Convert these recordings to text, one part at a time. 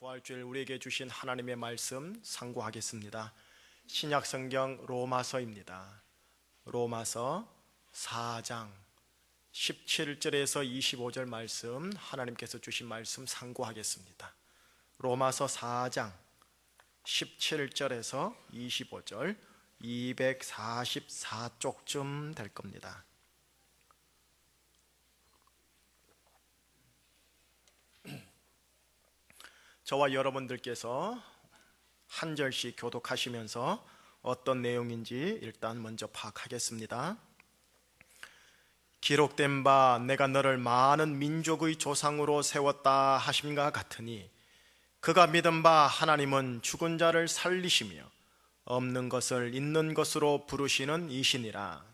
부활주일 우리에게 주신 하나님의 말씀 상고하겠습니다. 신약성경 로마서입니다. 로마서 4장 17절에서 25절 말씀, 하나님께서 주신 말씀 상고하겠습니다. 로마서 4장 17절에서 25절 244쪽쯤 될 겁니다. 저와 여러분들께서 한 절씩 교독하시면서 어떤 내용인지 일단 먼저 파악하겠습니다. 기록된 바 내가 너를 많은 민족의 조상으로 세웠다 하심과 같으니 그가 믿은 바 하나님은 죽은 자를 살리시며 없는 것을 있는 것으로 부르시는 이시니라.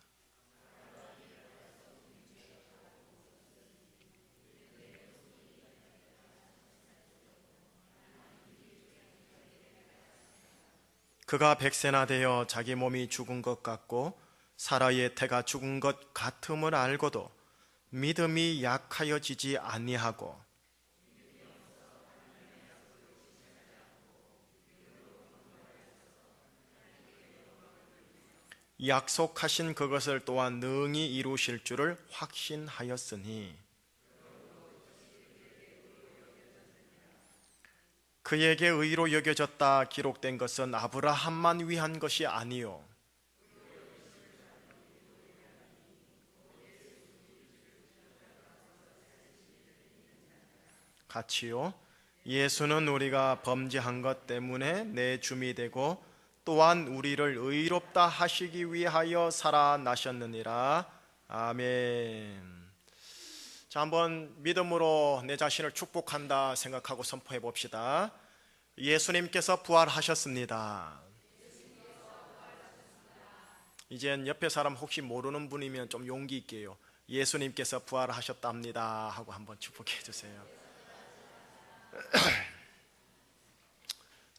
그가 백세나 되어 자기 몸이 죽은 것 같고 사라의 태가 죽은 것 같음을 알고도 믿음이 약하여지지 아니하고 약속하신 그것을 또한 능히 이루실 줄을 확신하였으니 그에게 의로 여겨졌다 기록된 것은 아브라함만 위한 것이 아니요 같이요 예수는 우리가 범죄한 것 때문에 내줌이 되고 또한 우리를 의롭다 하시기 위하여 살아나셨느니라. 아멘. 자, 한번 믿음으로 내 자신을 축복한다 생각하고 선포해 봅시다. 예수님께서 부활하셨습니다. 이젠 옆에 사람 혹시 모르는 분이면 좀 용기 있게요. 예수님께서 부활하셨답니다 하고 한번 축복해 주세요.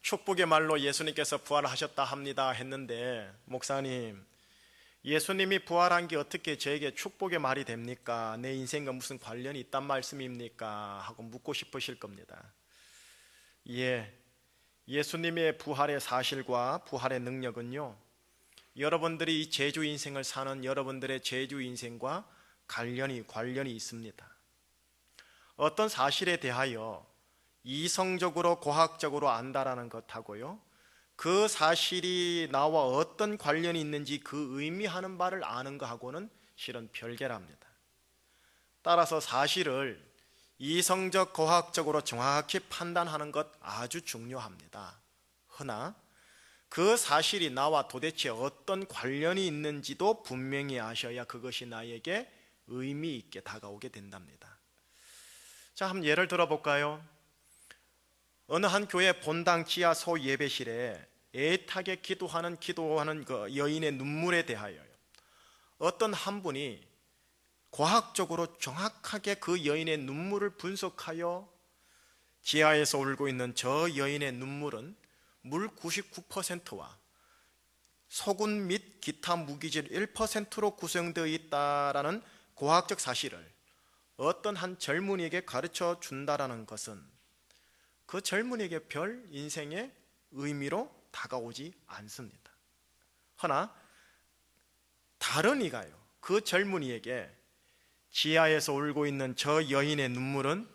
축복의 말로 예수님께서 부활하셨다 합니다 했는데, 목사님, 예수님이 부활한 게 어떻게 저에게 축복의 말이 됩니까? 내 인생과 무슨 관련이 있단 말씀입니까? 하고 묻고 싶으실 겁니다. 예수님의 부활의 사실과 부활의 능력은요, 여러분들이 이 제주 인생을 사는 여러분들의 제주 인생과 관련이 있습니다. 어떤 사실에 대하여 이성적으로 과학적으로 안다라는 것하고요, 그 사실이 나와 어떤 관련이 있는지 그 의미하는 바를 아는 것하고는 실은 별개랍니다. 따라서 사실을 이성적 과학적으로 정확히 판단하는 것 아주 중요합니다. 허나 그 사실이 나와 도대체 어떤 관련이 있는지도 분명히 아셔야 그것이 나에게 의미 있게 다가오게 된답니다. 자, 한번 예를 들어볼까요? 어느 한 교회 본당 지하 소 예배실에 애타게 기도하는 그 여인의 눈물에 대하여 어떤 한 분이 과학적으로 정확하게 그 여인의 눈물을 분석하여 지하에서 울고 있는 저 여인의 눈물은 물 99%와 소금 및 기타 무기질 1%로 구성되어 있다라는 과학적 사실을 어떤 한 젊은이에게 가르쳐 준다라는 것은 그 젊은이에게 별 인생의 의미로 다가오지 않습니다. 허나 다른 이가요, 그 젊은이에게 지하에서 울고 있는 저 여인의 눈물은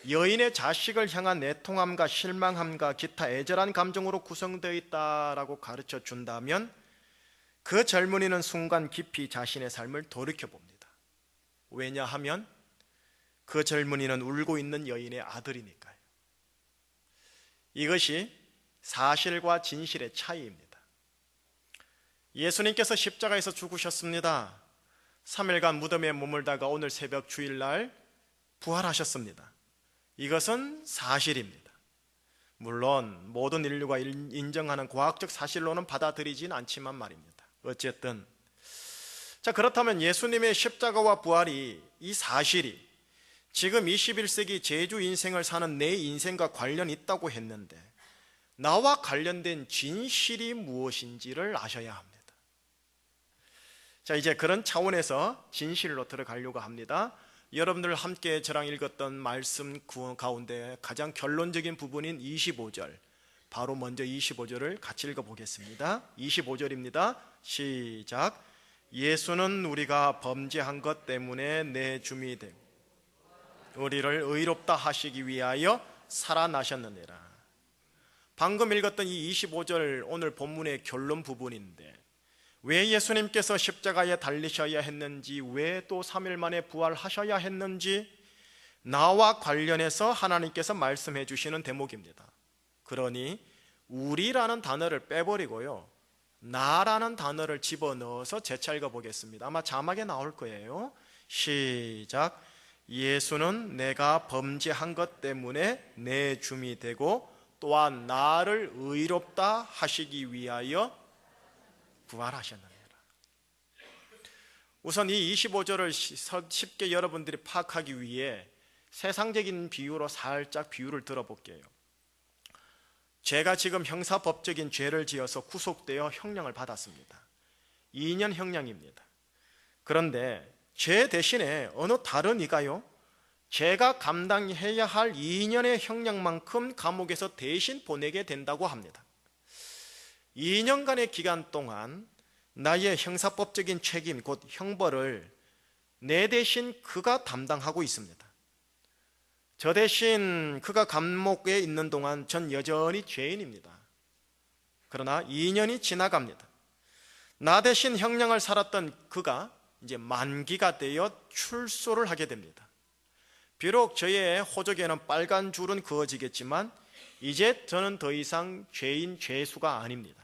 여인의 자식을 향한 애통함과 실망함과 기타 애절한 감정으로 구성되어 있다라고 가르쳐 준다면 그 젊은이는 순간 깊이 자신의 삶을 돌이켜 봅니다. 왜냐하면 그 젊은이는 울고 있는 여인의 아들이니까요. 이것이 사실과 진실의 차이입니다. 예수님께서 십자가에서 죽으셨습니다. 3일간 무덤에 머물다가 오늘 새벽 주일날 부활하셨습니다. 이것은 사실입니다. 물론 모든 인류가 인정하는 과학적 사실로는 받아들이진 않지만 말입니다. 어쨌든 자, 그렇다면 예수님의 십자가와 부활이, 이 사실이 지금 21세기 제주 인생을 사는 내 인생과 관련이 있다고 했는데 나와 관련된 진실이 무엇인지를 아셔야 합니다. 자, 이제 그런 차원에서 진실로 들어가려고 합니다. 여러분들 함께 저랑 읽었던 말씀 가운데 가장 결론적인 부분인 25절, 바로 먼저 25절을 같이 읽어보겠습니다. 25절입니다. 시작. 예수는 우리가 범죄한 것 때문에 내 줌이 되고 우리를 의롭다 하시기 위하여 살아나셨느니라. 방금 읽었던 이 25절 오늘 본문의 결론 부분인데, 왜 예수님께서 십자가에 달리셔야 했는지, 왜 또 3일 만에 부활하셔야 했는지 나와 관련해서 하나님께서 말씀해 주시는 대목입니다. 그러니 우리라는 단어를 빼버리고요, 나라는 단어를 집어넣어서 재차 읽어보겠습니다. 아마 자막에 나올 거예요. 시작. 예수는 내가 범죄한 것 때문에 내 줌이 되고 또한 나를 의롭다 하시기 위하여 부활하셨느니라. 우선 이 25절을 쉽게 여러분들이 파악하기 위해 세상적인 비유로 살짝 비유를 들어볼게요. 제가 지금 형사법적인 죄를 지어서 구속되어 형량을 받았습니다. 2년 형량입니다. 그런데 죄 대신에 어느 다른 이가요, 제가 감당해야 할 2년의 형량만큼 감옥에서 대신 보내게 된다고 합니다. 2년간의 기간 동안 나의 형사법적인 책임, 곧 형벌을 내 대신 그가 담당하고 있습니다. 저 대신 그가 감옥에 있는 동안 전 여전히 죄인입니다. 그러나 2년이 지나갑니다. 나 대신 형량을 살았던 그가 이제 만기가 되어 출소를 하게 됩니다. 비록 저의 호적에는 빨간 줄은 그어지겠지만 이제 저는 더 이상 죄인 죄수가 아닙니다.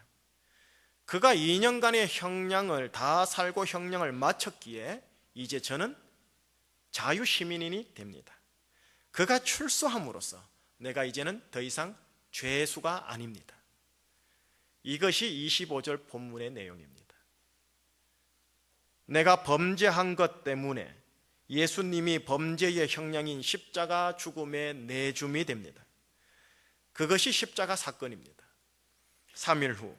그가 2년간의 형량을 다 살고 형량을 마쳤기에 이제 저는 자유시민인이 됩니다. 그가 출소함으로써 내가 이제는 더 이상 죄수가 아닙니다. 이것이 25절 본문의 내용입니다. 내가 범죄한 것 때문에 예수님이 범죄의 형량인 십자가 죽음에 내줌이 됩니다. 그것이 십자가 사건입니다. 3일 후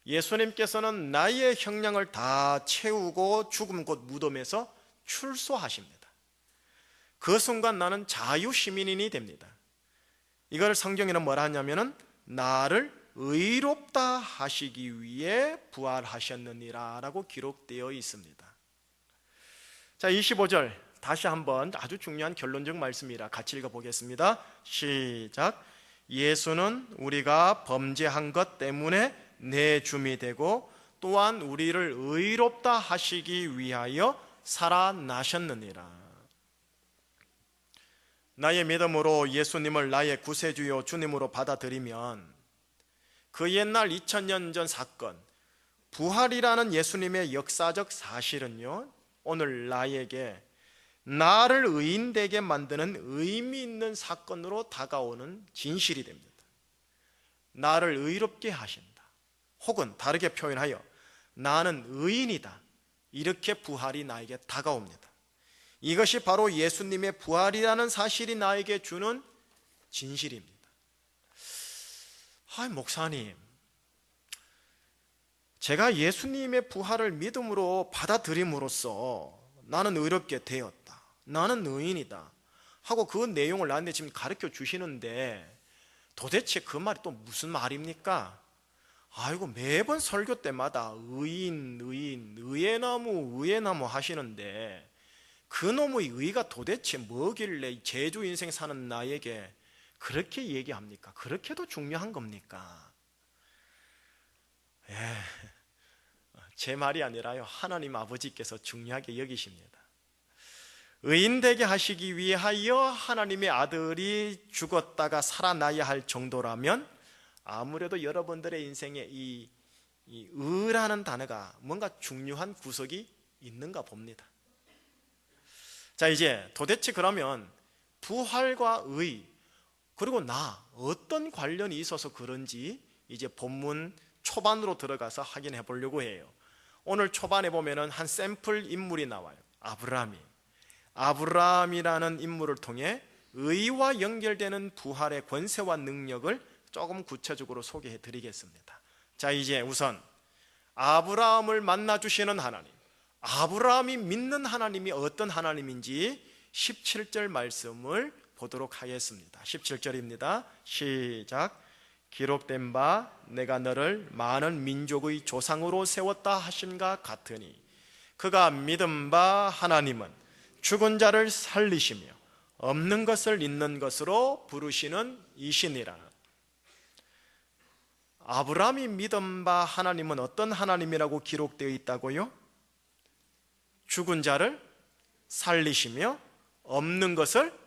예수님께서는 나의 형량을 다 채우고 죽음 곧 무덤에서 출소하십니다. 그 순간 나는 자유시민인이 됩니다. 이걸 성경에는 뭐라 하냐면은 나를 의롭다 하시기 위해 부활하셨느니라 라고 기록되어 있습니다. 자, 25절 다시 한번 아주 중요한 결론적 말씀이라 같이 읽어보겠습니다. 시작. 예수는 우리가 범죄한 것 때문에 내 줌이 되고 또한 우리를 의롭다 하시기 위하여 살아나셨느니라. 나의 믿음으로 예수님을 나의 구세주요 주님으로 받아들이면 그 옛날 2000년 전 사건, 부활이라는 예수님의 역사적 사실은요, 오늘 나에게 나를 의인되게 만드는 의미 있는 사건으로 다가오는 진실이 됩니다. 나를 의롭게 하신다, 혹은 다르게 표현하여 나는 의인이다, 이렇게 부활이 나에게 다가옵니다. 이것이 바로 예수님의 부활이라는 사실이 나에게 주는 진실입니다. 목사님, 제가 예수님의 부활을 믿음으로 받아들임으로써 나는 의롭게 되었다, 나는 의인이다 하고 그 내용을 나한테 지금 가르쳐 주시는데 도대체 그 말이 또 무슨 말입니까? 매번 설교 때마다 의인, 의의 나무 하시는데 그 놈의 의가 도대체 뭐길래 제주 인생 사는 나에게 그렇게 얘기합니까? 그렇게도 중요한 겁니까? 제 말이 아니라요, 하나님 아버지께서 중요하게 여기십니다. 의인되게 하시기 위하여 하나님의 아들이 죽었다가 살아나야 할 정도라면 아무래도 여러분들의 인생에 이 의라는 단어가 뭔가 중요한 구석이 있는가 봅니다. 자, 이제 도대체 그러면 부활과 의, 그리고 나 어떤 관련이 있어서 그런지 이제 본문 초반으로 들어가서 확인해 보려고 해요. 오늘 초반에 보면은 한 샘플 인물이 나와요. 아브라함이라는 인물을 통해 의와 연결되는 부활의 권세와 능력을 조금 구체적으로 소개해 드리겠습니다. 자, 이제 우선 아브라함을 만나 주시는 하나님, 아브라함이 믿는 하나님이 어떤 하나님인지 17절 말씀을 보도록 하겠습니다. 17절입니다. 시작. 기록된 바 내가 너를 많은 민족의 조상으로 세웠다 하심과 같으니 그가 믿은 바 하나님은 죽은 자를 살리시며 없는 것을 있는 것으로 부르시는 이시니라. 아브라함이 믿은 바 하나님은 어떤 하나님이라고 기록되어 있다고요? 죽은 자를 살리시며 없는 것을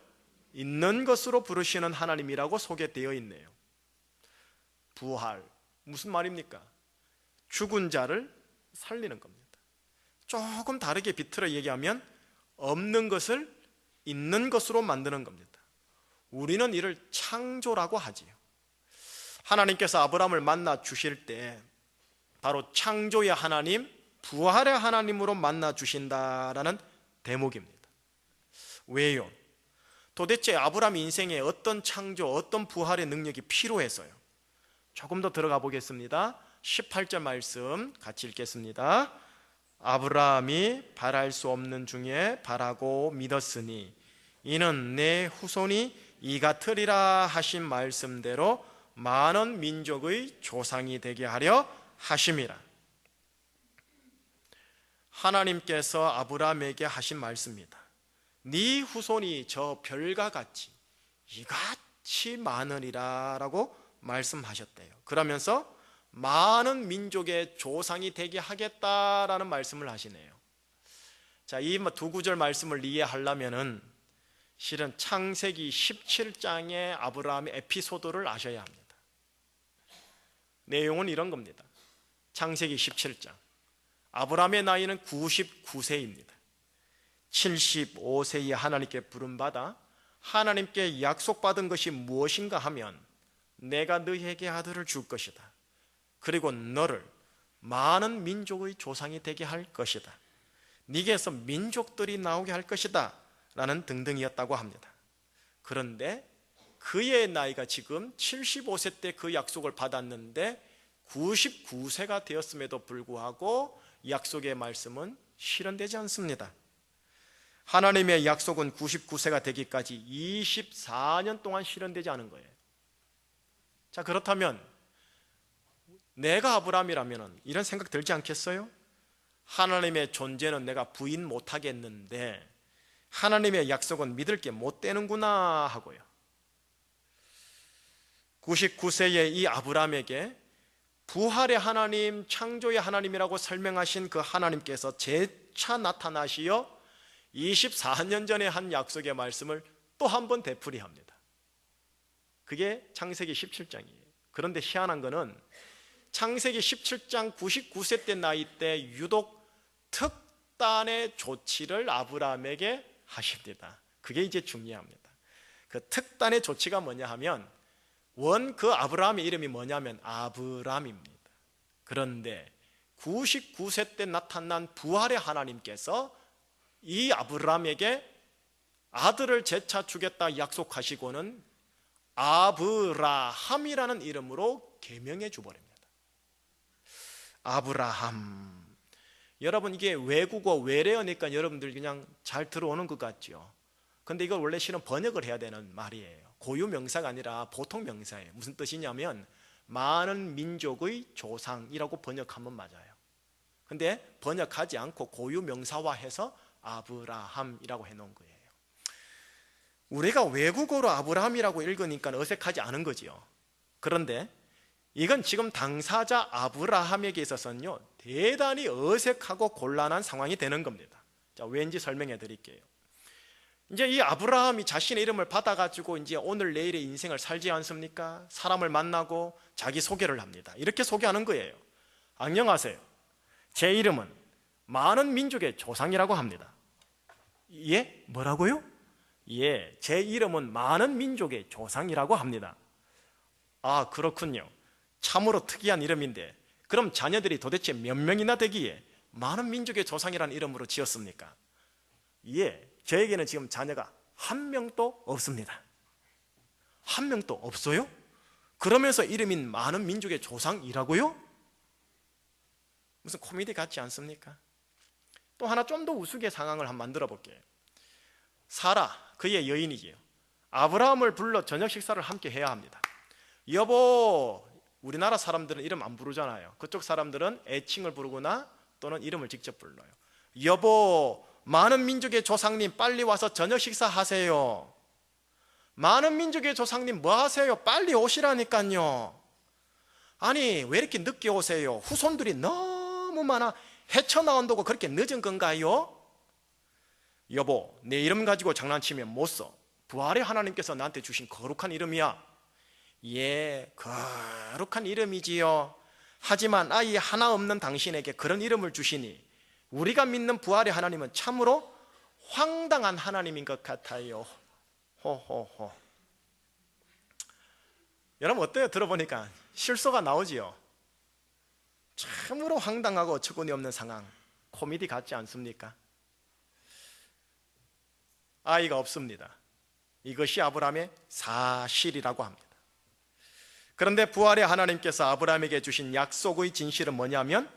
있는 것으로 부르시는 하나님이라고 소개되어 있네요. 부활, 무슨 말입니까? 죽은 자를 살리는 겁니다. 조금 다르게 비틀어 얘기하면 없는 것을 있는 것으로 만드는 겁니다. 우리는 이를 창조라고 하지요. 하나님께서 아브라함을 만나 주실 때 바로 창조의 하나님, 부활의 하나님으로 만나 주신다라는 대목입니다. 왜요? 도대체 아브라함 인생에 어떤 창조, 어떤 부활의 능력이 필요해서요? 조금 더 들어가 보겠습니다. 18절 말씀 같이 읽겠습니다. 아브라함이 바랄 수 없는 중에 바라고 믿었으니 이는 내 후손이 이 같으리라 하신 말씀대로 많은 민족의 조상이 되게 하려 하심이라. 하나님께서 아브라함에게 하신 말씀입니다. 네 후손이 저 별과 같이 이같이 많으리라 라고 말씀하셨대요. 그러면서 많은 민족의 조상이 되게 하겠다라는 말씀을 하시네요. 자, 이 두 구절 말씀을 이해하려면은 실은 창세기 17장의 아브라함의 에피소드를 아셔야 합니다. 내용은 이런 겁니다. 창세기 17장, 아브라함의 나이는 99세입니다 75세에 하나님께 부름받아 하나님께 약속받은 것이 무엇인가 하면 내가 너에게 아들을 줄 것이다. 그리고 너를 많은 민족의 조상이 되게 할 것이다. 네게서 민족들이 나오게 할 것이다 라는 등등이었다고 합니다. 그런데 그의 나이가 지금 75세 때 그 약속을 받았는데 99세가 되었음에도 불구하고 약속의 말씀은 실현되지 않습니다. 하나님의 약속은 99세가 되기까지 24년 동안 실현되지 않은 거예요. 자, 그렇다면 내가 아브라함이라면 이런 생각 들지 않겠어요? 하나님의 존재는 내가 부인 못하겠는데 하나님의 약속은 믿을 게 못 되는구나 하고요. 99세의 이 아브라함에게 부활의 하나님, 창조의 하나님이라고 설명하신 그 하나님께서 재차 나타나시어 24년 전에 한 약속의 말씀을 또 한 번 되풀이합니다. 그게 창세기 17장이에요. 그런데 희한한 거는 창세기 17장 99세 때 나이 때 유독 특단의 조치를 아브라함에게 하십니다. 그게 이제 중요합니다. 그 특단의 조치가 뭐냐 하면 그 아브라함의 이름이 뭐냐면 아브람입니다. 그런데 99세 때 나타난 부활의 하나님께서 이 아브람에게 아들을 재차 주겠다 약속하시고는 아브라함이라는 이름으로 개명해 주버립니다. 아브라함. 여러분, 이게 외국어 외래어니까 여러분들 그냥 잘 들어오는 것 같죠. 근데 이걸 원래 실은 번역을 해야 되는 말이에요. 고유 명사가 아니라 보통 명사예요. 무슨 뜻이냐면 많은 민족의 조상이라고 번역하면 맞아요. 근데 번역하지 않고 고유 명사화해서 아브라함이라고 해놓은 거예요. 우리가 외국어로 아브라함이라고 읽으니까 어색하지 않은 거지요. 그런데 이건 지금 당사자 아브라함에게 있어서는요 대단히 어색하고 곤란한 상황이 되는 겁니다. 자, 왠지 설명해 드릴게요. 이제 이 아브라함이 자신의 이름을 받아가지고 이제 오늘 내일의 인생을 살지 않습니까? 사람을 만나고 자기 소개를 합니다. 이렇게 소개하는 거예요. 안녕하세요. 제 이름은 많은 민족의 조상이라고 합니다. 예? 뭐라고요? 예, 제 이름은 많은 민족의 조상이라고 합니다. 아, 그렇군요. 참으로 특이한 이름인데 그럼 자녀들이 도대체 몇 명이나 되기에 많은 민족의 조상이라는 이름으로 지었습니까? 예, 저에게는 지금 자녀가 한 명도 없습니다. 한 명도 없어요? 그러면서 이름인 많은 민족의 조상이라고요? 무슨 코미디 같지 않습니까? 또 하나 좀 더 우스개 상황을 한번 만들어 볼게요. 사라, 그의 여인이지요. 아브라함을 불러 저녁 식사를 함께 해야 합니다. 여보, 우리나라 사람들은 이름 안 부르잖아요. 그쪽 사람들은 애칭을 부르거나 또는 이름을 직접 불러요. 여보, 많은 민족의 조상님 빨리 와서 저녁 식사하세요. 많은 민족의 조상님 뭐 하세요? 빨리 오시라니까요. 아니 왜 이렇게 늦게 오세요? 후손들이 너무 많아 헤쳐나온다고 그렇게 늦은 건가요? 여보, 내 이름 가지고 장난치면 못 써. 부활의 하나님께서 나한테 주신 거룩한 이름이야. 예, 거룩한 이름이지요. 하지만 아이 하나 없는 당신에게 그런 이름을 주시니 우리가 믿는 부활의 하나님은 참으로 황당한 하나님인 것 같아요. 호호호. 여러분 어때요? 들어보니까 실소가 나오지요. 참으로 황당하고 어처구니 없는 상황, 코미디 같지 않습니까? 아이가 없습니다. 이것이 아브라함의 사실이라고 합니다. 그런데 부활의 하나님께서 아브라함에게 주신 약속의 진실은 뭐냐면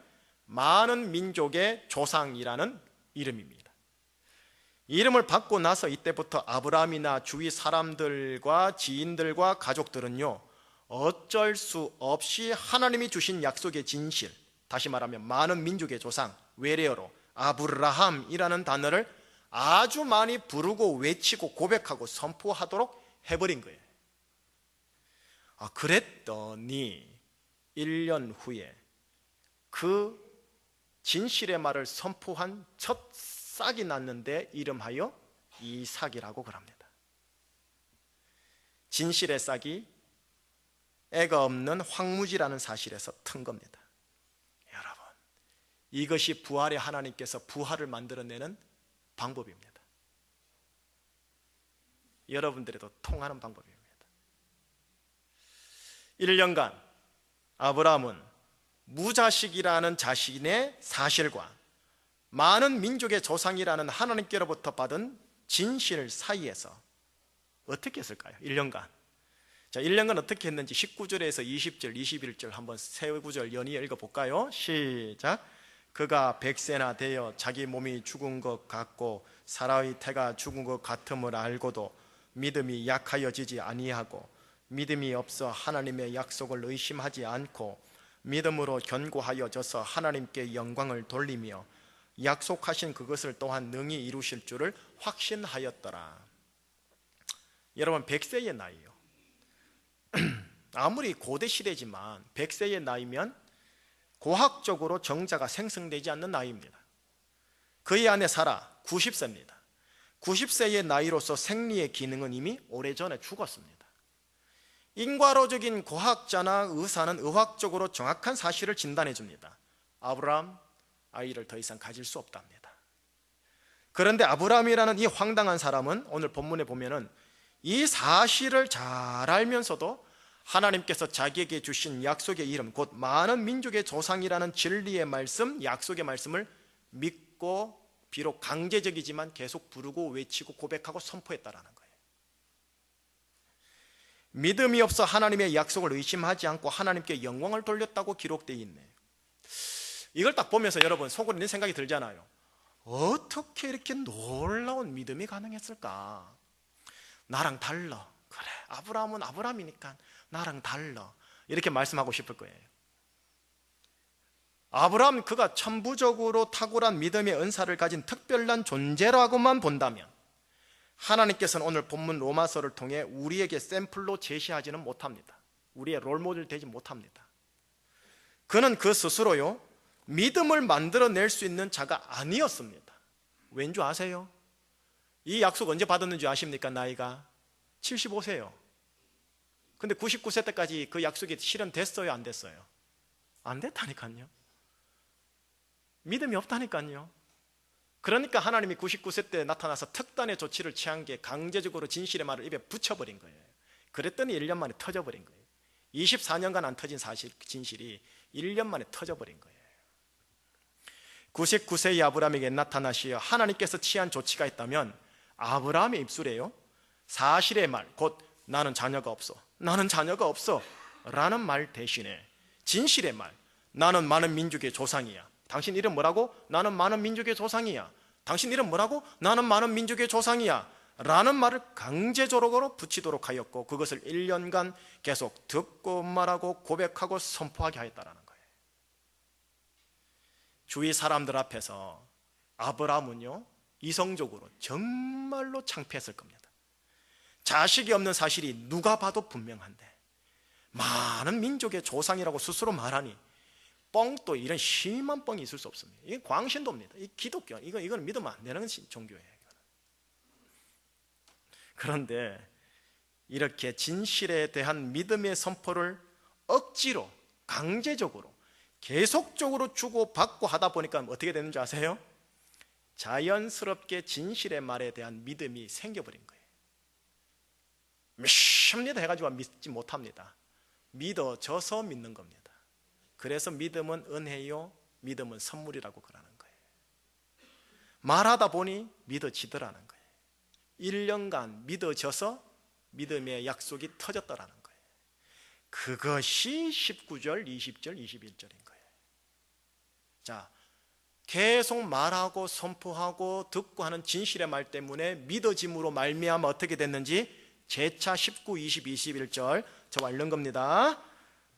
많은 민족의 조상이라는 이름입니다. 이름을 받고 나서 이때부터 아브라함이나 주위 사람들과 지인들과 가족들은요, 어쩔 수 없이 하나님이 주신 약속의 진실, 다시 말하면 많은 민족의 조상, 외래어로 아브라함이라는 단어를 아주 많이 부르고 외치고 고백하고 선포하도록 해버린 거예요. 그랬더니 1년 후에 그 진실의 말을 선포한 첫 싹이 났는데 이름하여 이삭이라고 그럽니다. 진실의 싹이 애가 없는 황무지라는 사실에서 튼 겁니다. 여러분, 이것이 부활의 하나님께서 부활을 만들어내는 방법입니다. 여러분들에도 통하는 방법입니다. 1년간 아브라함은 무자식이라는 자신의 사실과 많은 민족의 조상이라는 하나님께로부터 받은 진실 사이에서 어떻게 했을까요? 1년간. 자, 1년간 어떻게 했는지 19절에서 20절, 21절 한번 세 구절 연이어 읽어볼까요? 시작. 그가 100세나 되어 자기 몸이 죽은 것 같고 사라의 태가 죽은 것 같음을 알고도 믿음이 약하여지지 아니하고 믿음이 없어 하나님의 약속을 의심하지 않고 믿음으로 견고하여져서 하나님께 영광을 돌리며 약속하신 그것을 또한 능히 이루실 줄을 확신하였더라. 여러분, 100세의 나이요. 아무리 고대 시대지만 100세의 나이면 고학적으로 정자가 생성되지 않는 나이입니다. 그의 아내 사라 90세입니다. 90세의 나이로서 생리의 기능은 이미 오래전에 죽었습니다. 인과로적인 과학자나 의사는 의학적으로 정확한 사실을 진단해 줍니다. 아브라함, 아이를 더 이상 가질 수 없답니다. 그런데 아브라함이라는 이 황당한 사람은 오늘 본문에 보면은 이 사실을 잘 알면서도 하나님께서 자기에게 주신 약속의 이름, 곧 많은 민족의 조상이라는 진리의 말씀, 약속의 말씀을 믿고 비록 강제적이지만 계속 부르고 외치고 고백하고 선포했다라는 거예요. 믿음이 없어 하나님의 약속을 의심하지 않고 하나님께 영광을 돌렸다고 기록되어 있네. 이걸 딱 보면서 여러분 속으로 이런 생각이 들잖아요. 어떻게 이렇게 놀라운 믿음이 가능했을까? 나랑 달라. 그래, 아브라함은 아브라함이니까 나랑 달라. 이렇게 말씀하고 싶을 거예요. 아브라함, 그가 천부적으로 탁월한 믿음의 은사를 가진 특별한 존재라고만 본다면 하나님께서는 오늘 본문 로마서를 통해 우리에게 샘플로 제시하지는 못합니다. 우리의 롤모델 되지 못합니다. 그는 그 스스로요, 믿음을 만들어낼 수 있는 자가 아니었습니다. 왠 줄 아세요? 이 약속 언제 받았는지 아십니까? 나이가 75세요. 근데 99세 때까지 그 약속이 실현됐어요? 안 됐어요? 안 됐다니까요. 믿음이 없다니까요. 그러니까 하나님이 99세 때 나타나서 특단의 조치를 취한 게 강제적으로 진실의 말을 입에 붙여버린 거예요. 그랬더니 1년 만에 터져버린 거예요. 24년간 안 터진 사실, 진실이 1년 만에 터져버린 거예요. 99세의 아브라함에게 나타나시어 하나님께서 취한 조치가 있다면 아브라함의 입술에요, 사실의 말, 곧 나는 자녀가 없어, 나는 자녀가 없어 라는 말 대신에 진실의 말, 나는 많은 민족의 조상이야. 당신 이름 뭐라고? 나는 많은 민족의 조상이야. 당신 이름 뭐라고? 나는 많은 민족의 조상이야 라는 말을 강제적으로 붙이도록 하였고, 그것을 1년간 계속 듣고 말하고 고백하고 선포하게 하였다라는 거예요. 주위 사람들 앞에서 아브라함은요, 이성적으로 정말로 창피했을 겁니다. 자식이 없는 사실이 누가 봐도 분명한데 많은 민족의 조상이라고 스스로 말하니 뻥도 이런 심한 뻥이 있을 수 없습니다. 이게 광신도입니다. 이 기독교, 이건 믿으면 안 되는 종교예요. 그런데 이렇게 진실에 대한 믿음의 선포를 억지로, 강제적으로, 계속적으로 주고받고 하다 보니까 어떻게 되는지 아세요? 자연스럽게 진실의 말에 대한 믿음이 생겨버린 거예요. 믿습니다 해가지고 믿지 못합니다. 믿어져서 믿는 겁니다. 그래서 믿음은 은혜요, 믿음은 선물이라고 그러는 거예요. 말하다 보니 믿어지더라는 거예요. 1년간 믿어져서 믿음의 약속이 터졌다라는 거예요. 그것이 19절, 20절, 21절인 거예요. 자, 계속 말하고 선포하고 듣고 하는 진실의 말 때문에 믿어짐으로 말미암아 어떻게 됐는지 제차 19, 20, 21절 저와 읽는 겁니다.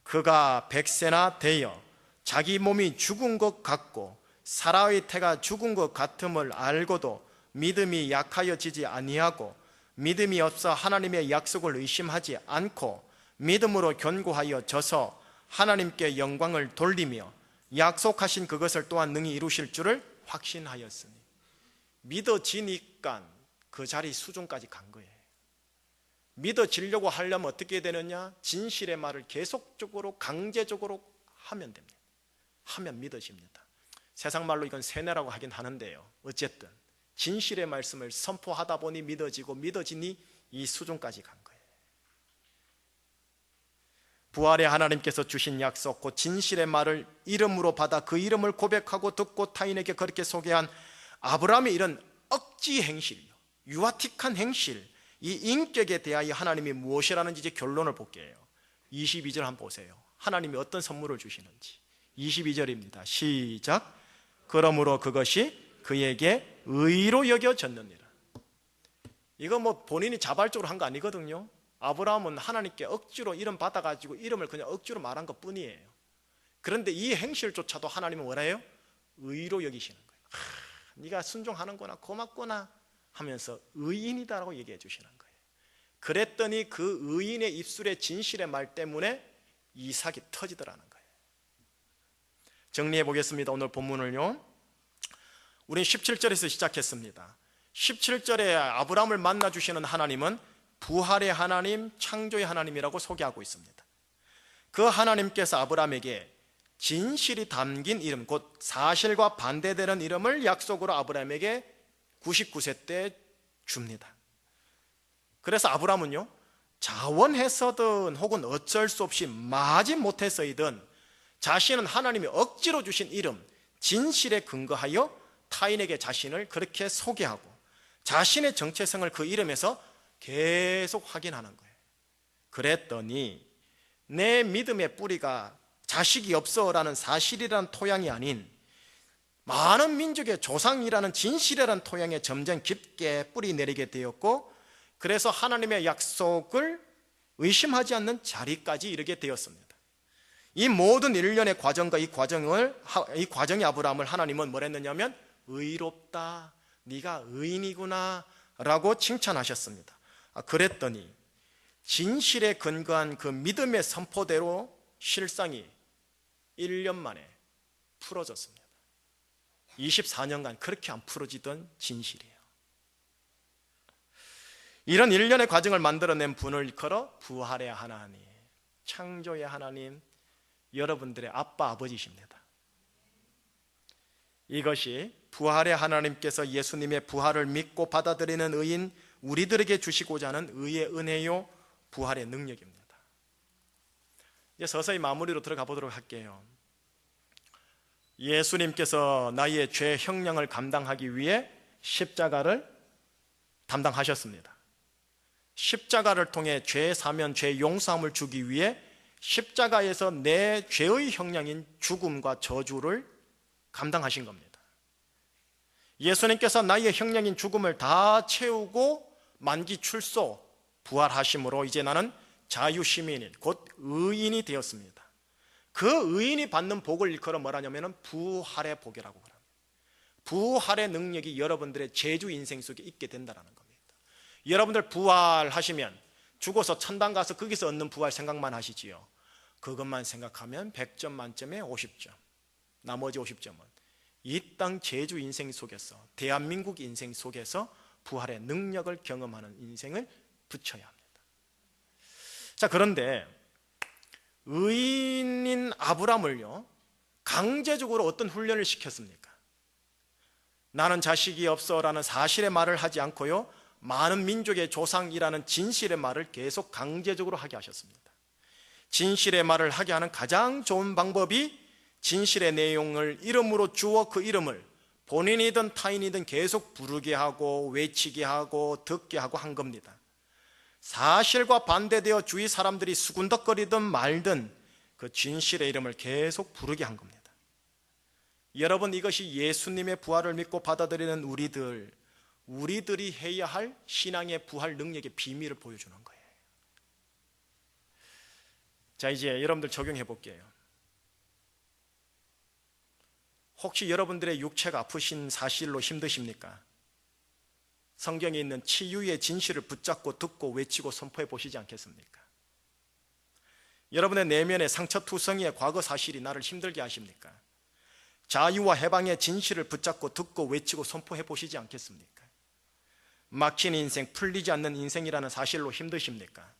그가 100세나 되어 자기 몸이 죽은 것 같고 사라의 태가 죽은 것 같음을 알고도 믿음이 약하여지지 아니하고 믿음이 없어 하나님의 약속을 의심하지 않고 믿음으로 견고하여 져서 하나님께 영광을 돌리며 약속하신 그것을 또한 능히 이루실 줄을 확신하였으니, 믿어지니까 그 자리 수준까지 간 거예요. 믿어지려고 하려면 어떻게 되느냐? 진실의 말을 계속적으로 강제적으로 하면 됩니다. 하면 믿어집니다. 세상 말로 이건 세뇌라고 하긴 하는데요, 어쨌든 진실의 말씀을 선포하다 보니 믿어지고 믿어지니 이 수준까지 간 거예요. 부활의 하나님께서 주신 약속, 곧 진실의 말을 이름으로 받아 그 이름을 고백하고 듣고 타인에게 그렇게 소개한 아브라함의 이런 억지 행실, 유아틱한 행실, 이 인격에 대하여 하나님이 무엇이라는지 이제 결론을 볼게요. 22절 한번 보세요. 하나님이 어떤 선물을 주시는지. 22절입니다. 시작. 그러므로 그것이 그에게 의로 여겨졌느니라. 이거 뭐 본인이 자발적으로 한 거 아니거든요. 아브라함은 하나님께 억지로 이름 받아가지고 이름을 그냥 억지로 말한 것 뿐이에요. 그런데 이 행실조차도 하나님은 뭐래요? 의로 여기시는 거예요. 네가 순종하는구나, 고맙구나 하면서 의인이다라고 얘기해 주시는 거예요. 그랬더니 그 의인의 입술의 진실의 말 때문에 이삭이 터지더라는 거예요. 정리해 보겠습니다. 오늘 본문을요, 우린 17절에서 시작했습니다. 17절에 아브라함을 만나 주시는 하나님은 부활의 하나님, 창조의 하나님이라고 소개하고 있습니다. 그 하나님께서 아브라함에게 진실이 담긴 이름, 곧 사실과 반대되는 이름을 약속으로 아브라함에게 99세 때 줍니다. 그래서 아브라함은요, 자원해서든 혹은 어쩔 수 없이 마지못해서이든 자신은 하나님이 억지로 주신 이름, 진실에 근거하여 타인에게 자신을 그렇게 소개하고 자신의 정체성을 그 이름에서 계속 확인하는 거예요. 그랬더니 내 믿음의 뿌리가 자식이 없어라는 사실이라는 토양이 아닌 많은 민족의 조상이라는 진실이라는 토양에 점점 깊게 뿌리 내리게 되었고, 그래서 하나님의 약속을 의심하지 않는 자리까지 이르게 되었습니다. 이 모든 일련의 과정과 이 과정의 아브라함을 하나님은 뭐랬느냐면 의롭다, 네가 의인이구나 라고 칭찬하셨습니다. 그랬더니 진실에 근거한 그 믿음의 선포대로 실상이 1년 만에 풀어졌습니다. 24년간 그렇게 안 풀어지던 진실이에요. 이런 일련의 과정을 만들어낸 분을 일컬어 부활의 하나님, 창조의 하나님, 여러분들의 아빠, 아버지십니다. 이것이 부활의 하나님께서 예수님의 부활을 믿고 받아들이는 의인 우리들에게 주시고자 하는 의의 은혜요, 부활의 능력입니다. 이제 서서히 마무리로 들어가 보도록 할게요. 예수님께서 나의 죄 형량을 감당하기 위해 십자가를 담당하셨습니다. 십자가를 통해 죄 사면, 죄 용서함을 주기 위해 십자가에서 내 죄의 형량인 죽음과 저주를 감당하신 겁니다. 예수님께서 나의 형량인 죽음을 다 채우고 만기 출소, 부활하심으로 이제 나는 자유시민인, 곧 의인이 되었습니다. 그 의인이 받는 복을 일컬어 뭐라냐면 부활의 복이라고 합니다. 부활의 능력이 여러분들의 제주 인생 속에 있게 된다는 겁니다. 여러분들 부활하시면 죽어서 천당 가서 거기서 얻는 부활 생각만 하시지요. 그것만 생각하면 100점 만점에 50점, 나머지 50점은 이 땅 제주 인생 속에서, 대한민국 인생 속에서 부활의 능력을 경험하는 인생을 붙여야 합니다. 자, 그런데 의인인 아브람을요, 강제적으로 어떤 훈련을 시켰습니까? 나는 자식이 없어라는 사실의 말을 하지 않고요, 많은 민족의 조상이라는 진실의 말을 계속 강제적으로 하게 하셨습니다. 진실의 말을 하게 하는 가장 좋은 방법이 진실의 내용을 이름으로 주어 그 이름을 본인이든 타인이든 계속 부르게 하고 외치게 하고 듣게 하고 한 겁니다. 사실과 반대되어 주위 사람들이 수군덕거리든 말든 그 진실의 이름을 계속 부르게 한 겁니다. 여러분, 이것이 예수님의 부활을 믿고 받아들이는 우리들이 해야 할 신앙의 부활 능력의 비밀을 보여주는 거예요. 자, 이제 여러분들 적용해 볼게요. 혹시 여러분들의 육체가 아프신 사실로 힘드십니까? 성경에 있는 치유의 진실을 붙잡고 듣고 외치고 선포해 보시지 않겠습니까? 여러분의 내면의 상처투성이의 과거 사실이 나를 힘들게 하십니까? 자유와 해방의 진실을 붙잡고 듣고 외치고 선포해 보시지 않겠습니까? 막힌 인생, 풀리지 않는 인생이라는 사실로 힘드십니까?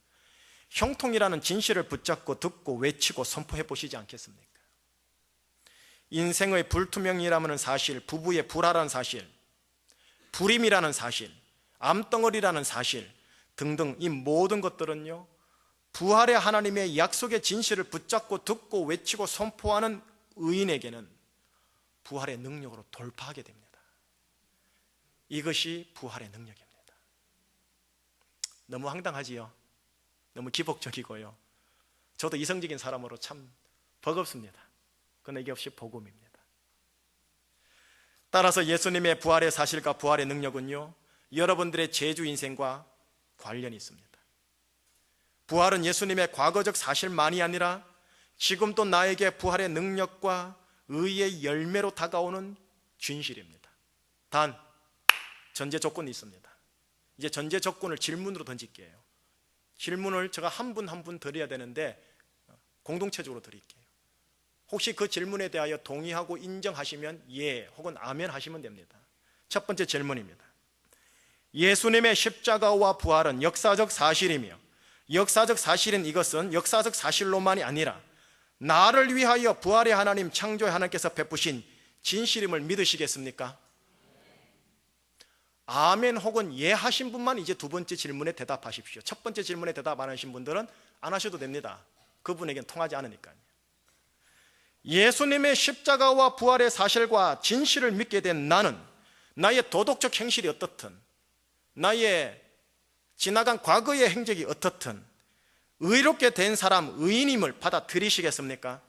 형통이라는 진실을 붙잡고 듣고 외치고 선포해 보시지 않겠습니까? 인생의 불투명이라는 사실, 부부의 불화라는 사실, 불임이라는 사실, 암덩어리라는 사실 등등, 이 모든 것들은요, 부활의 하나님의 약속의 진실을 붙잡고 듣고 외치고 선포하는 의인에게는 부활의 능력으로 돌파하게 됩니다. 이것이 부활의 능력입니다. 너무 황당하지요? 너무 기복적이고요. 저도 이성적인 사람으로 참 버겁습니다. 그러나 이게 없이 복음입니다. 따라서 예수님의 부활의 사실과 부활의 능력은요, 여러분들의 제주 인생과 관련이 있습니다. 부활은 예수님의 과거적 사실만이 아니라 지금도 나에게 부활의 능력과 의의 열매로 다가오는 진실입니다. 단 전제 조건이 있습니다. 이제 전제 조건을 질문으로 던질게요. 질문을 제가 한 분 한 분 드려야 되는데 공동체적으로 드릴게요. 혹시 그 질문에 대하여 동의하고 인정하시면 예 혹은 아멘 하시면 됩니다. 첫 번째 질문입니다. 예수님의 십자가와 부활은 역사적 사실이며, 역사적 사실인 이것은 역사적 사실로만이 아니라 나를 위하여 부활의 하나님, 창조의 하나님께서 베푸신 진실임을 믿으시겠습니까? 아멘 혹은 예 하신 분만 이제 두 번째 질문에 대답하십시오. 첫 번째 질문에 대답 안 하신 분들은 안 하셔도 됩니다. 그분에게는 통하지 않으니까요. 예수님의 십자가와 부활의 사실과 진실을 믿게 된 나는 나의 도덕적 행실이 어떻든, 나의 지나간 과거의 행적이 어떻든 의롭게 된 사람, 의인임을 받아들이시겠습니까?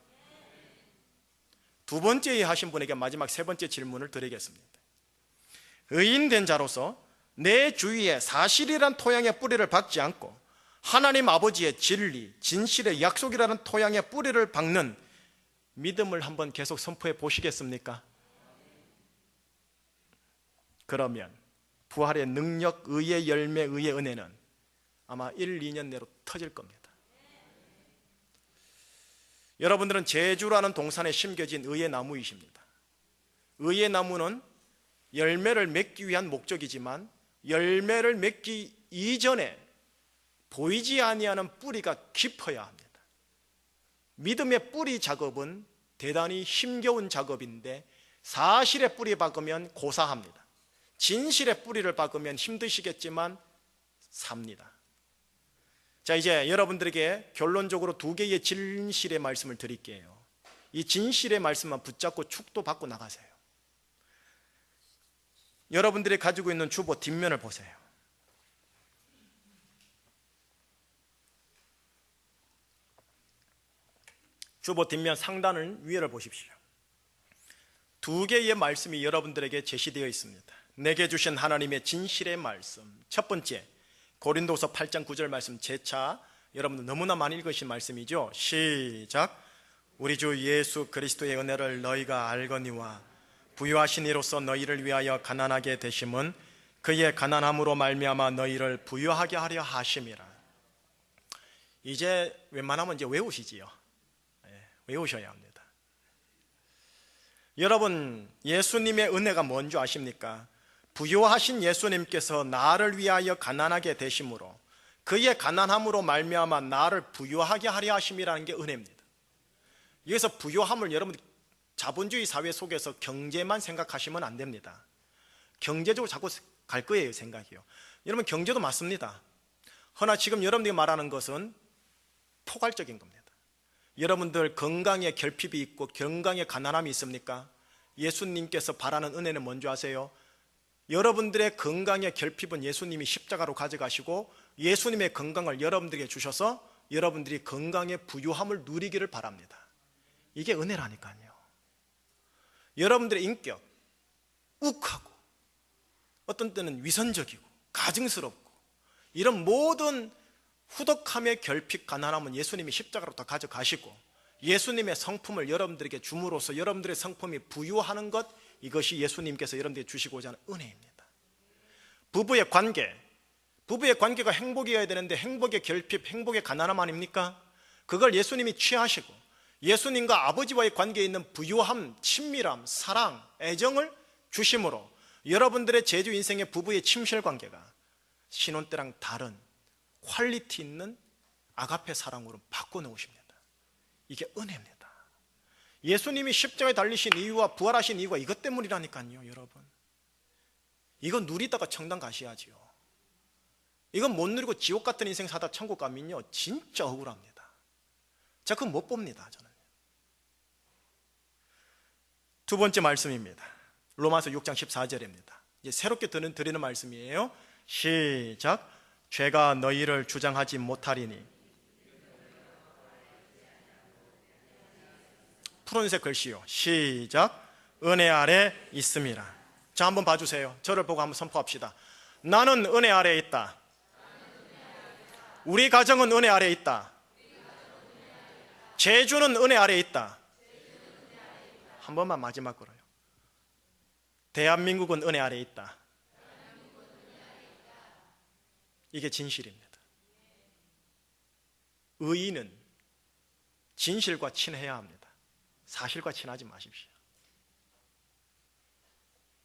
두 번째 하신 분에게 마지막 세 번째 질문을 드리겠습니다. 의인된 자로서 내 주위에 사실이란 토양의 뿌리를 박지 않고 하나님 아버지의 진리, 진실의 약속이라는 토양의 뿌리를 박는 믿음을 한번 계속 선포해 보시겠습니까? 그러면 부활의 능력, 의의 열매, 의의 은혜는 아마 1, 2년 내로 터질 겁니다. 여러분들은 제주라는 동산에 심겨진 의의 나무이십니다. 의의 나무는 열매를 맺기 위한 목적이지만 열매를 맺기 이전에 보이지 아니하는 뿌리가 깊어야 합니다. 믿음의 뿌리 작업은 대단히 힘겨운 작업인데 사실의 뿌리 박으면 고사합니다. 진실의 뿌리를 박으면 힘드시겠지만 삽니다. 자, 이제 여러분들에게 결론적으로 두 개의 진실의 말씀을 드릴게요. 이 진실의 말씀만 붙잡고 축도 받고 나가세요. 여러분들이 가지고 있는 주보 뒷면을 보세요. 주보 뒷면 상단을 위에를 보십시오. 두 개의 말씀이 여러분들에게 제시되어 있습니다. 내게 주신 하나님의 진실의 말씀. 첫 번째, 고린도서 8장 9절 말씀 재차 여러분들 너무나 많이 읽으신 말씀이죠. 시작. 우리 주 예수 그리스도의 은혜를 너희가 알거니와 부유하신 이로써 너희를 위하여 가난하게 되심은 그의 가난함으로 말미암아 너희를 부유하게 하려 하심이라. 이제 웬만하면 이제 외우시지요. 외우셔야 합니다. 여러분, 예수님의 은혜가 뭔지 아십니까? 부유하신 예수님께서 나를 위하여 가난하게 되심으로 그의 가난함으로 말미암아 나를 부유하게 하려 하심이라는 게 은혜입니다. 여기서 부유함을 여러분들이 자본주의 사회 속에서 경제만 생각하시면 안 됩니다. 경제적으로 자꾸 갈 거예요, 생각이요. 여러분, 경제도 맞습니다. 허나 지금 여러분들이 말하는 것은 포괄적인 겁니다. 여러분들 건강에 결핍이 있고 건강에 가난함이 있습니까? 예수님께서 바라는 은혜는 뭔지 아세요? 여러분들의 건강의 결핍은 예수님이 십자가로 가져가시고 예수님의 건강을 여러분들에게 주셔서 여러분들이 건강의 부유함을 누리기를 바랍니다. 이게 은혜라니까요. 여러분들의 인격, 욱하고 어떤 때는 위선적이고 가증스럽고 이런 모든 후덕함의 결핍, 가난함은 예수님이 십자가로 다 가져가시고 예수님의 성품을 여러분들에게 줌으로써 여러분들의 성품이 부유하는 것, 이것이 예수님께서 여러분들에게 주시고자 하는 은혜입니다. 부부의 관계가 행복이어야 되는데 행복의 결핍, 행복의 가난함 아닙니까? 그걸 예수님이 취하시고 예수님과 아버지와의 관계에 있는 부유함, 친밀함, 사랑, 애정을 주심으로 여러분들의 제주 인생의 부부의 침실 관계가 신혼 때랑 다른 퀄리티 있는 아가페 사랑으로 바꿔놓으십니다. 이게 은혜입니다. 예수님이 십자가에 달리신 이유와 부활하신 이유가 이것 때문이라니까요, 여러분. 이건 누리다가 청당 가셔야지요. 이건 못 누리고 지옥 같은 인생 사다 천국 가면요 진짜 억울합니다. 제가 그건 못 봅니다, 저는. 두 번째 말씀입니다. 로마서 6장 14절입니다. 이제 새롭게 드리는 말씀이에요. 시작. 죄가 너희를 주장하지 못하리니. 푸른색 글씨요. 시작. 은혜 아래 있음이라. 자, 한번 봐주세요. 저를 보고 한번 선포합시다. 나는 은혜 아래에 있다. 우리 가정은 은혜 아래에 있다. 제주는 은혜 아래에 있다. 한 번만 마지막으로요. 대한민국은 은혜 아래에 있다. 이게 진실입니다. 의인은 진실과 친해야 합니다. 사실과 친하지 마십시오.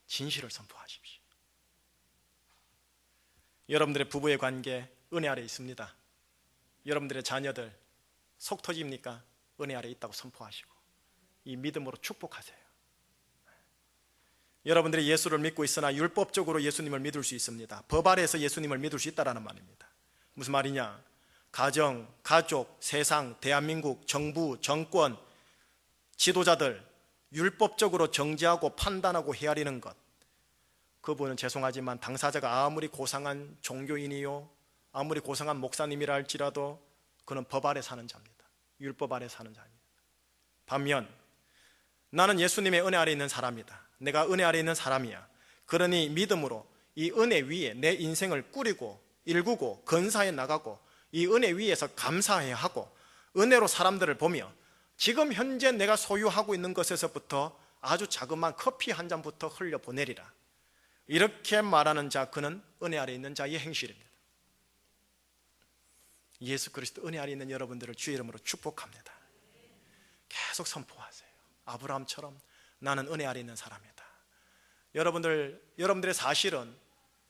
진실을 선포하십시오. 여러분들의 부부의 관계 은혜 아래 있습니다. 여러분들의 자녀들 속 터집니까? 은혜 아래 있다고 선포하시고 이 믿음으로 축복하세요. 여러분들이 예수를 믿고 있으나 율법적으로 예수님을 믿을 수 있습니다. 법 아래에서 예수님을 믿을 수 있다는 말입니다. 무슨 말이냐? 가정, 가족, 세상, 대한민국, 정부, 정권, 지도자들 율법적으로 정죄하고 판단하고 헤아리는 것, 그분은 죄송하지만 당사자가 아무리 고상한 종교인이요 아무리 고상한 목사님이라 할지라도 그는 법 아래 사는 자입니다. 율법 아래 사는 자입니다. 반면 나는 예수님의 은혜 아래 있는 사람이다. 내가 은혜 아래 있는 사람이야. 그러니 믿음으로 이 은혜 위에 내 인생을 꾸리고 일구고 건사해 나가고 이 은혜 위에서 감사해야 하고 은혜로 사람들을 보며 지금 현재 내가 소유하고 있는 것에서부터 아주 자그마한 커피 한 잔부터 흘려보내리라. 이렇게 말하는 자, 그는 은혜 아래 있는 자의 행실입니다. 예수 그리스도 은혜 아래 있는 여러분들을 주의 이름으로 축복합니다. 계속 선포하세요. 아브라함처럼 나는 은혜 아래 있는 사람이다. 여러분들의 사실은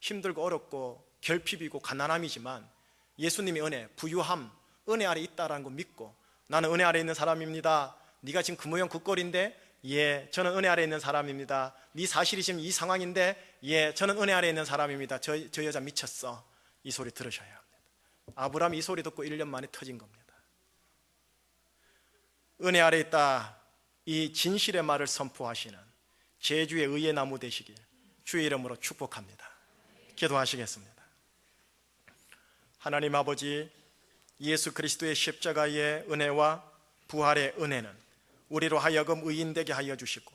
힘들고 어렵고 결핍이고 가난함이지만 예수님의 은혜, 부유함, 은혜 아래 있다라는 거 믿고 나는 은혜 아래 있는 사람입니다. 네가 지금 그 모양 그 꼴인데 예, 저는 은혜 아래 있는 사람입니다. 네 사실이 지금 이 상황인데 예, 저는 은혜 아래 있는 사람입니다. 저 여자 미쳤어. 이 소리 들으셔야 합니다. 아브라함이 이 소리 듣고 1년 만에 터진 겁니다. 은혜 아래 있다. 이 진실의 말을 선포하시는 제주의 의의 나무 되시길 주의 이름으로 축복합니다. 기도하시겠습니다. 하나님 아버지, 예수 그리스도의 십자가의 은혜와 부활의 은혜는 우리로 하여금 의인되게 하여 주시고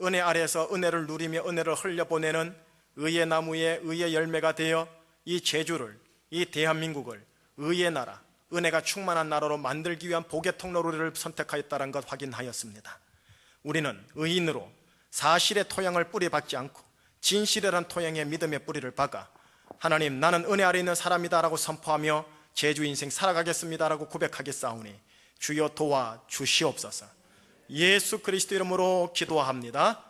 은혜 아래에서 은혜를 누리며 은혜를 흘려보내는 의의 나무의 의의 열매가 되어 이 제주를 이 대한민국을 의의 나라, 은혜가 충만한 나라로 만들기 위한 복의 통로를 선택하였다는 것 확인하였습니다. 우리는 의인으로 사실의 토양을 뿌리박지 않고 진실이란 토양에 믿음의 뿌리를 박아 하나님, 나는 은혜 아래 있는 사람이다 라고 선포하며 제주 인생 살아가겠습니다 라고 고백하겠사오니 주여 도와 주시옵소서. 예수 그리스도 이름으로 기도합니다.